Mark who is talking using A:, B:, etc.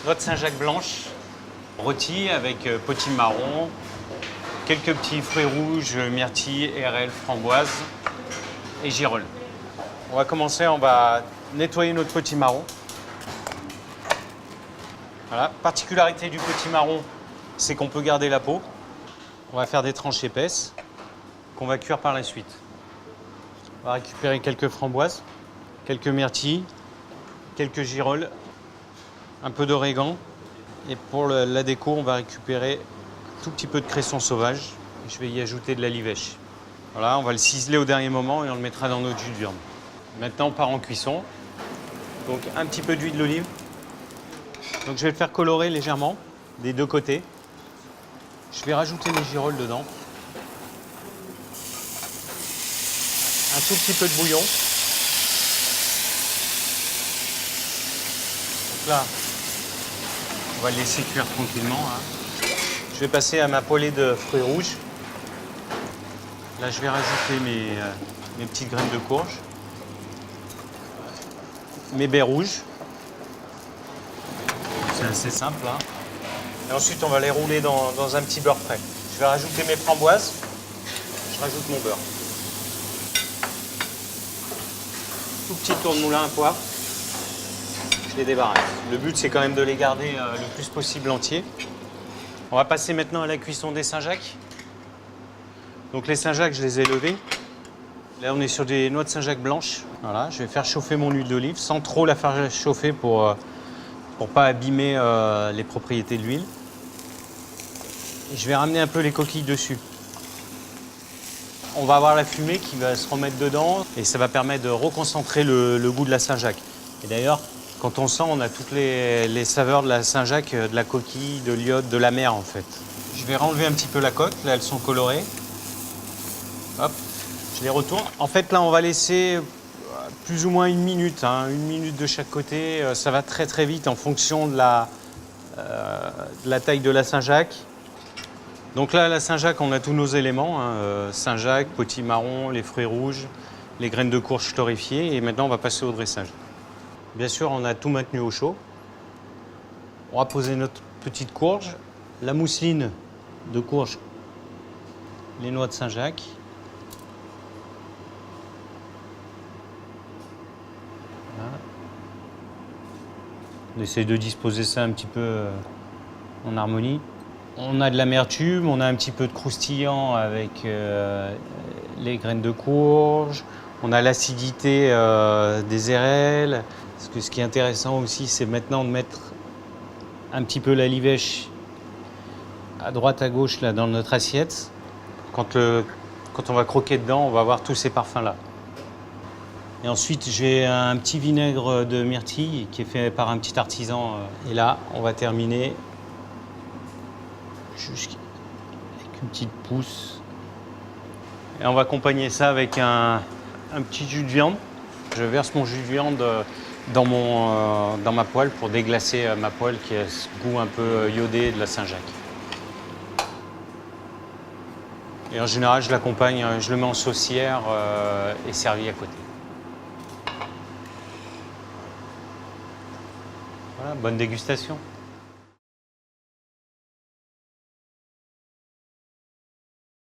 A: Noix de Saint-Jacques blanche, rôti avec potimarron, quelques petits fruits rouges, myrtille, érelle, framboise et girolles. On va commencer, on va nettoyer notre potimarron. Voilà, particularité du potimarron, c'est qu'on peut garder la peau. On va faire des tranches épaisses qu'on va cuire par la suite. On va récupérer quelques framboises, quelques myrtilles, quelques girolles, un peu d'origan. Et pour la déco, on va récupérer un tout petit peu de cresson sauvage. Et je vais y ajouter de la livèche. Voilà, on va le ciseler au dernier moment et on le mettra dans notre jus de viande. Maintenant, on part en cuisson. Donc un petit peu d'huile d'olive. Donc je vais le faire colorer légèrement des deux côtés. Je vais rajouter mes girolles dedans. Un tout petit peu de bouillon. Donc là, on va le laisser cuire tranquillement. Hein. Je vais passer à ma poêlée de fruits rouges. Là, je vais rajouter mes petites graines de courge, mes baies rouges. C'est assez simple. Hein. Et ensuite, on va les rouler dans un petit beurre frais. Je vais rajouter mes framboises. Je rajoute mon beurre. Tout petit tour de moulin à poivre. Je les débarrasse. Le but, c'est quand même de les garder le plus possible entiers. On va passer maintenant à la cuisson des Saint-Jacques. Donc les Saint-Jacques, je les ai levés. Là, on est sur des noix de Saint-Jacques blanches. Voilà, je vais faire chauffer mon huile d'olive sans trop la faire chauffer pour pas abîmer les propriétés de l'huile. Et je vais ramener un peu les coquilles dessus. On va avoir la fumée qui va se remettre dedans et ça va permettre de reconcentrer le goût de la Saint-Jacques. Et d'ailleurs, quand on sent, on a toutes les saveurs de la Saint-Jacques, de la coquille, de l'iode, de la mer en fait. Je vais renlever un petit peu la coque, là elles sont colorées. Hop, je les retourne. En fait là on va laisser plus ou moins une minute de chaque côté. Ça va très très vite en fonction de la taille de la Saint-Jacques. Donc là, la Saint-Jacques, on a tous nos éléments. Hein, Saint-Jacques, potimarron, les fruits rouges, les graines de courge torréfiées. Et maintenant, on va passer au dressage. Bien sûr, on a tout maintenu au chaud. On va poser notre petite courge, la mousseline de courge, les noix de Saint-Jacques. Voilà. On essaie de disposer ça un petit peu en harmonie. On a de l'amertume, on a un petit peu de croustillant avec les graines de courge. On a l'acidité des érelles. Parce que ce qui est intéressant aussi, c'est maintenant de mettre un petit peu la livèche à droite, à gauche là, dans notre assiette. Quand on va croquer dedans, on va avoir tous ces parfums-là. Et ensuite, j'ai un petit vinaigre de myrtille qui est fait par un petit artisan. Et là, on va terminer avec une petite pousse. Et on va accompagner ça avec un petit jus de viande. Je verse mon jus de viande dans ma poêle pour déglacer ma poêle qui a ce goût un peu iodé de la Saint-Jacques. Et en général, je l'accompagne, je le mets en saucière et servi à côté. Voilà, bonne dégustation.